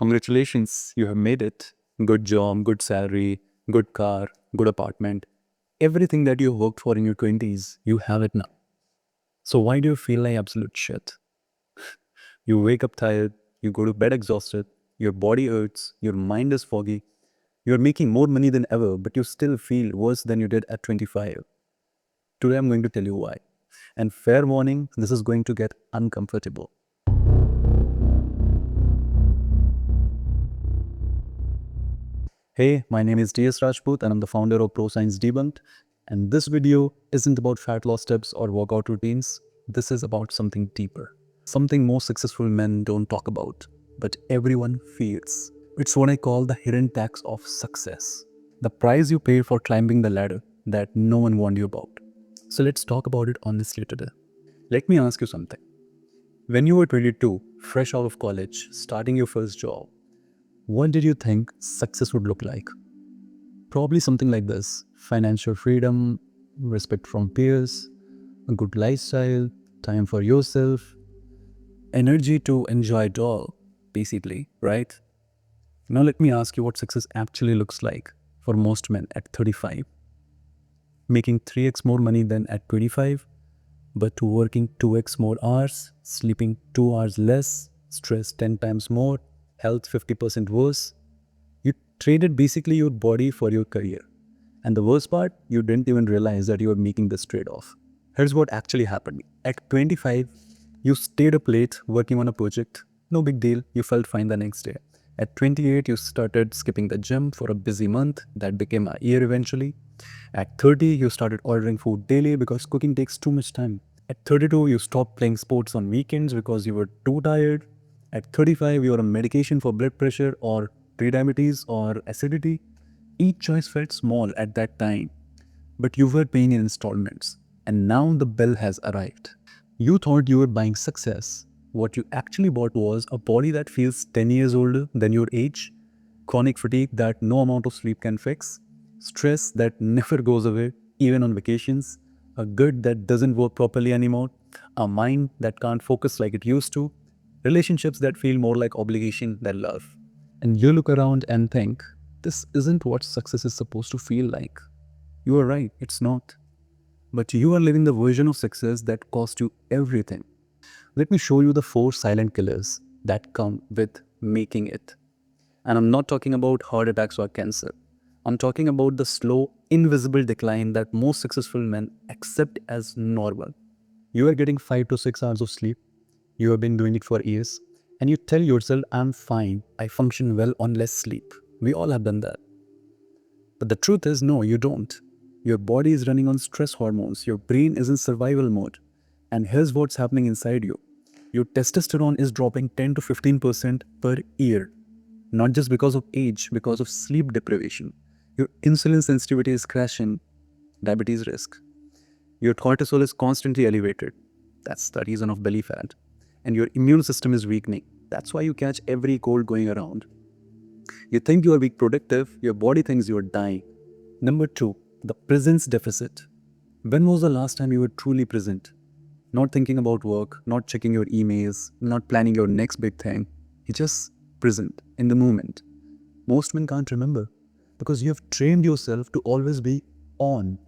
Congratulations, you have made it. Good job, good salary, good car, good apartment. Everything that you worked for in your 20s, you have it now. So why do you feel like absolute shit? You wake up tired, you go to bed exhausted, your body hurts, your mind is foggy, you're making more money than ever, but you still feel worse than you did at 25. Today I'm going to tell you why. And fair warning, this is going to get uncomfortable. Hey, my name is DS Rajput and I'm the founder of Pro Science Debunked. And this video isn't about fat loss tips or workout routines. This is about something deeper. Something most successful men don't talk about, but everyone feels. It's what I call the hidden tax of success. The price you pay for climbing the ladder that no one warned you about. So let's talk about it honestly today. Let me ask you something. When you were 22, fresh out of college, starting your first job, what did you think success would look like? Probably something like this: financial freedom, respect from peers, a good lifestyle, time for yourself, energy to enjoy it all, basically, right? Now, let me ask you what success actually looks like for most men at 35. Making 3x more money than at 25, but working 2x more hours, sleeping 2 hours less, stress 10 times more, health 50% worse. You traded basically your body for your career. And the worst part, you didn't even realize that you were making this trade-off. Here's what actually happened. At 25, you stayed up late working on a project. No big deal, you felt fine the next day. At 28, you started skipping the gym for a busy month. That became a year eventually. At 30, you started ordering food daily because cooking takes too much time. At 32, you stopped playing sports on weekends because you were too tired. At 35, you were on medication for blood pressure or prediabetes or acidity. Each choice felt small at that time, but you were paying in installments. And now the bill has arrived. You thought you were buying success. What you actually bought was a body that feels 10 years older than your age, chronic fatigue that no amount of sleep can fix, stress that never goes away, even on vacations, a gut that doesn't work properly anymore, a mind that can't focus like it used to, relationships that feel more like obligation than love. And you look around and think, this isn't what success is supposed to feel like. You are right, it's not. But you are living the version of success that cost you everything. Let me show you the 4 silent killers that come with making it. And I'm not talking about heart attacks or cancer. I'm talking about the slow, invisible decline that most successful men accept as normal. You are getting 5 to 6 hours of sleep. You have been doing it for years. And you tell yourself, I'm fine. I function well on less sleep. We all have done that. But the truth is, no, you don't. Your body is running on stress hormones. Your brain is in survival mode. And here's what's happening inside you. Your testosterone is dropping 10 to 15% per year. Not just because of age, because of sleep deprivation. Your insulin sensitivity is crashing, diabetes risk. Your cortisol is constantly elevated. That's the reason of belly fat. And your immune system is weakening. That's why you catch every cold going around. You think you are being productive, your body thinks you are dying. Number 2, the presence deficit. When was the last time you were truly present? Not thinking about work, not checking your emails, not planning your next big thing. You're just present in the moment. Most men can't remember because you have trained yourself to always be on.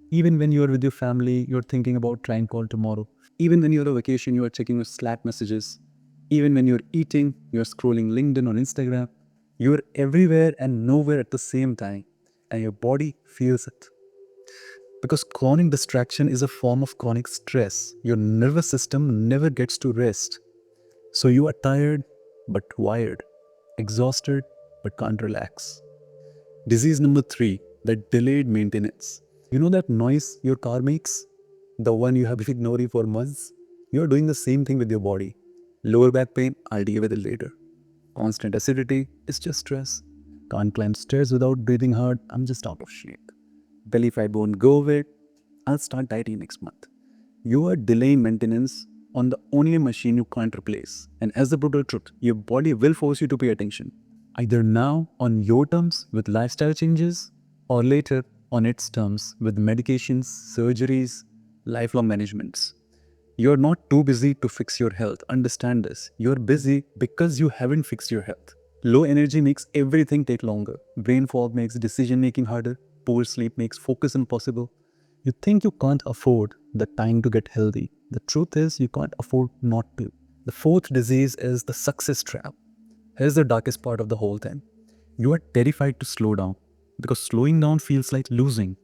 Even when you are with your family, you're thinking about trying call tomorrow. Even when you're on vacation, you are checking your Slack messages. Even when you're eating, you're scrolling LinkedIn or Instagram. You're everywhere and nowhere at the same time, and your body feels it. Because chronic distraction is a form of chronic stress. Your nervous system never gets to rest. So you are tired but wired, exhausted but can't relax. Disease number 3, the delayed maintenance. You know that noise your car makes? The one you have been ignoring for months? You're doing the same thing with your body. Lower back pain, I'll deal with it later. Constant acidity, it's just stress. Can't climb stairs without breathing hard, I'm just out of shape. Belly fat won't go away, I'll start dieting next month. You are delaying maintenance on the only machine you can't replace. And as the brutal truth, your body will force you to pay attention. Either now on your terms with lifestyle changes, or later on its terms with medications, surgeries, lifelong managements. You're not too busy to fix your health. Understand this. You're busy because you haven't fixed your health. Low energy makes everything take longer. Brain fog makes decision making harder. Poor sleep makes focus impossible. You think you can't afford the time to get healthy. The truth is, you can't afford not to. The fourth disease is the success trap. Here's the darkest part of the whole thing. You are terrified to slow down because slowing down feels like losing.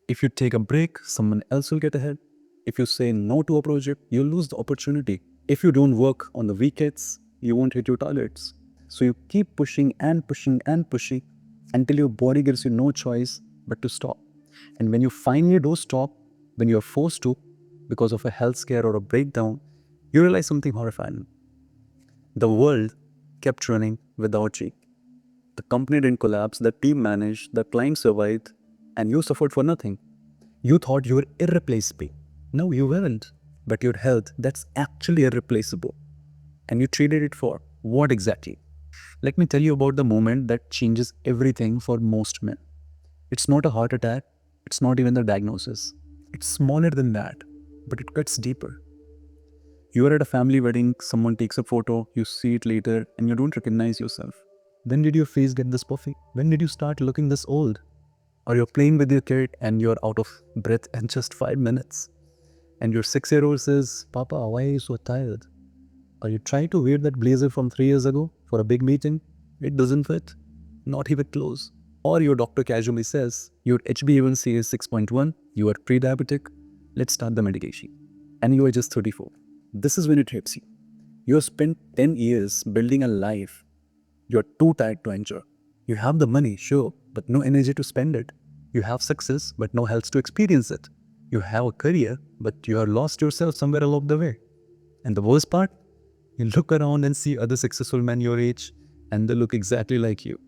If you take a break, someone else will get ahead. If you say no to a project, you'll lose the opportunity. If you don't work on the weekends, you won't hit your targets. So you keep pushing and pushing and pushing until your body gives you no choice but to stop. And when you finally do stop, when you're forced to, because of a health scare or a breakdown, you realize something horrifying. The world kept running without you. The company didn't collapse, the team managed, the client survived, and you suffered for nothing. You thought you were irreplaceable. No, you weren't. But your health, that's actually irreplaceable. And you traded it for what exactly? Let me tell you about the moment that changes everything for most men. It's not a heart attack, it's not even the diagnosis. It's smaller than that, but it cuts deeper. You are at a family wedding, someone takes a photo, you see it later, and you don't recognize yourself. When did your face get this puffy? When did you start looking this old? Or you're playing with your kid and you're out of breath in just 5 minutes. And your 6-year-old says, Papa, why are you so tired? Or you try to wear that blazer from 3 years ago for a big meeting. It doesn't fit. Not even close. Or your doctor casually says, your HbA1c is 6.1, you are pre-diabetic, let's start the medication. And you are just 34. This is when it hits you. You have spent 10 years building a life you're too tired to enjoy. You have the money, sure, but no energy to spend it. You have success, but no health to experience it. You have a career, but you have lost yourself somewhere along the way. And the worst part? You look around and see other successful men your age, and they look exactly like you.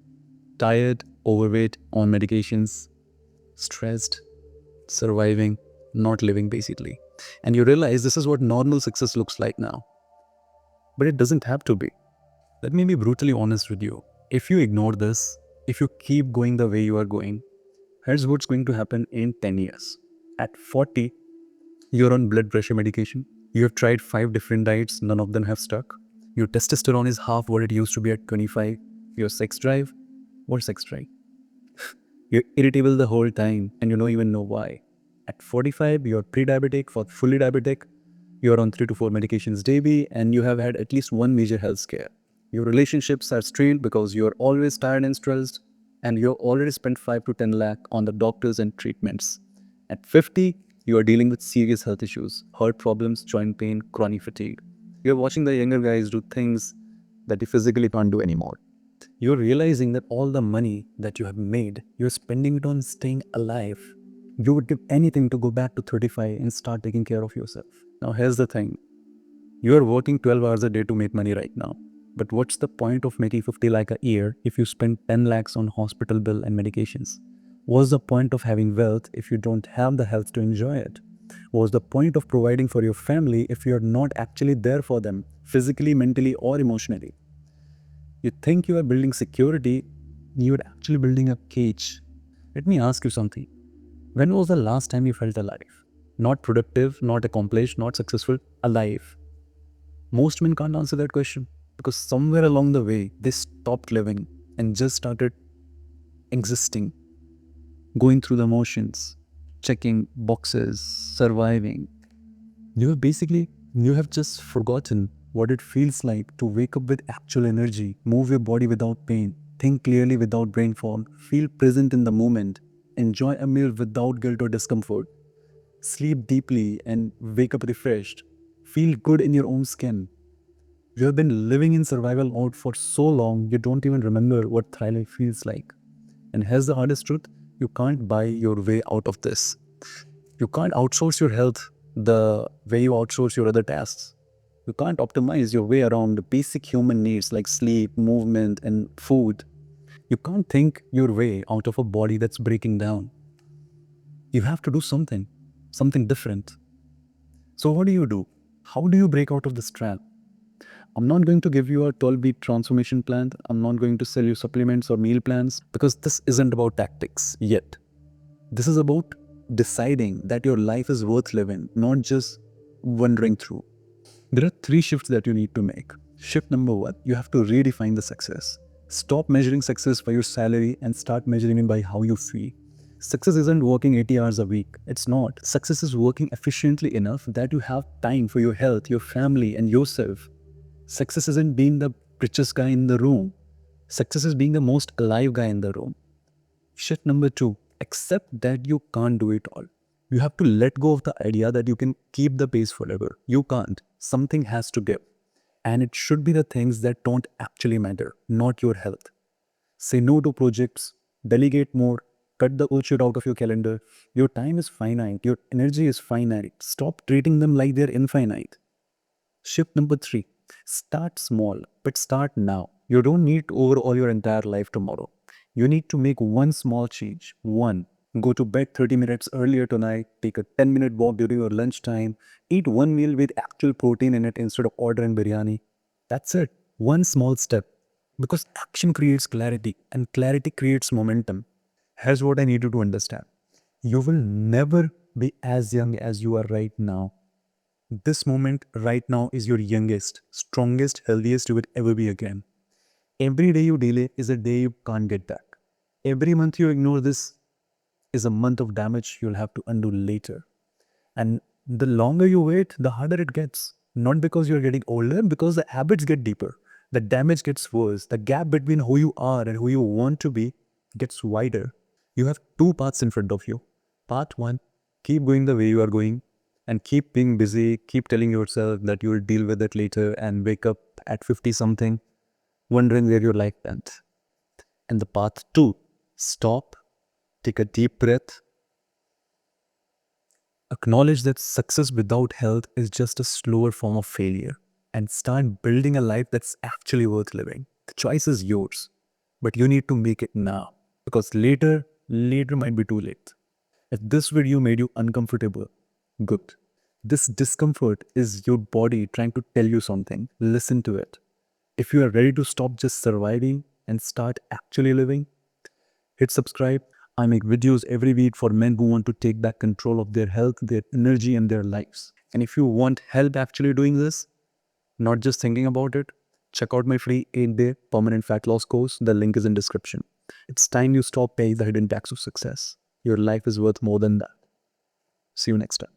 Tired, overweight, on medications, stressed, surviving, not living basically. And you realize this is what normal success looks like now. But it doesn't have to be. Let me be brutally honest with you. If you ignore this, if you keep going the way you are going, here's what's going to happen in 10 years. At 40, you're on blood pressure medication. You have tried 5 different diets, none of them have stuck. Your testosterone is half what it used to be at 25. Your sex drive? What sex drive? You're irritable the whole time and you don't even know why. At 45, you're pre-diabetic, for fully diabetic. You're on 3 to 4 medications daily and you have had at least one major health scare. Your relationships are strained because you're always tired and stressed, and you've already spent 5 to 10 lakh on the doctors and treatments. At 50, you are dealing with serious health issues, heart problems, joint pain, chronic fatigue. You're watching the younger guys do things that you physically can't do anymore. You're realizing that all the money that you have made, you're spending it on staying alive. You would give anything to go back to 35 and start taking care of yourself. Now here's the thing. You are working 12 hours a day to make money right now. But what's the point of making 50 lakh a year if you spend 10 lakhs on hospital bill and medications? What's the point of having wealth if you don't have the health to enjoy it? What's the point of providing for your family if you're not actually there for them, physically, mentally, or emotionally? You think you are building security, you're actually building a cage. Let me ask you something. When was the last time you felt alive? Not productive, not accomplished, not successful, alive. Most men can't answer that question because somewhere along the way, they stopped living and just started existing, going through the motions, checking boxes, surviving. You have just forgotten what it feels like to wake up with actual energy, move your body without pain, think clearly without brain fog, feel present in the moment, enjoy a meal without guilt or discomfort, sleep deeply and wake up refreshed, feel good in your own skin. You have been living in survival mode for so long, you don't even remember what thriving feels like. And here's the hardest truth, you can't buy your way out of this. You can't outsource your health the way you outsource your other tasks. You can't optimize your way around the basic human needs like sleep, movement, and food. You can't think your way out of a body that's breaking down. You have to do something different. So what do? How do you break out of this trap? I'm not going to give you a 12-week transformation plan. I'm not going to sell you supplements or meal plans because this isn't about tactics yet. This is about deciding that your life is worth living, not just wandering through. There are 3 shifts that you need to make. Shift number 1, you have to redefine the success. Stop measuring success by your salary and start measuring it by how you feel. Success isn't working 80 hours a week. It's not. Success is working efficiently enough that you have time for your health, your family, and yourself. Success isn't being the richest guy in the room. Success is being the most alive guy in the room. Shit number 2, accept that you can't do it all. You have to let go of the idea that you can keep the pace forever. You can't. Something has to give. And it should be the things that don't actually matter, not your health. Say no to projects, delegate more, cut the bullshit out of your calendar. Your time is finite, your energy is finite. Stop treating them like they're infinite. Shift number 3, start small, but start now. You don't need to overhaul your entire life tomorrow. You need to make one small change. One, go to bed 30 minutes earlier tonight, take a 10-minute walk during your lunchtime, eat one meal with actual protein in it instead of ordering biryani. That's it. One small step. Because action creates clarity and clarity creates momentum. Here's what I need you to understand. You will never be as young as you are right now. This moment right now is your youngest, strongest, healthiest you will ever be again. Every day you delay is a day you can't get back. Every month you ignore this is a month of damage you'll have to undo later. And the longer you wait, the harder it gets. Not because you're getting older, because the habits get deeper. The damage gets worse. The gap between who you are and who you want to be gets wider. You have 2 paths in front of you. Path 1, keep going the way you are going and keep being busy, keep telling yourself that you'll deal with it later and wake up at 50 something, wondering where your life went. And the path 2, stop, take a deep breath, acknowledge that success without health is just a slower form of failure, and start building a life that's actually worth living. The choice is yours, but you need to make it now, because later might be too late. If this video made you uncomfortable, good. This discomfort is your body trying to tell you something. Listen to it. If you are ready to stop just surviving and start actually living, hit subscribe. I make videos every week for men who want to take back control of their health, their energy, and their lives. And if you want help actually doing this, not just thinking about it, check out my free 8-day permanent fat loss course. The link is in description. It's time you stop paying the hidden tax of success. Your life is worth more than that. See you next time.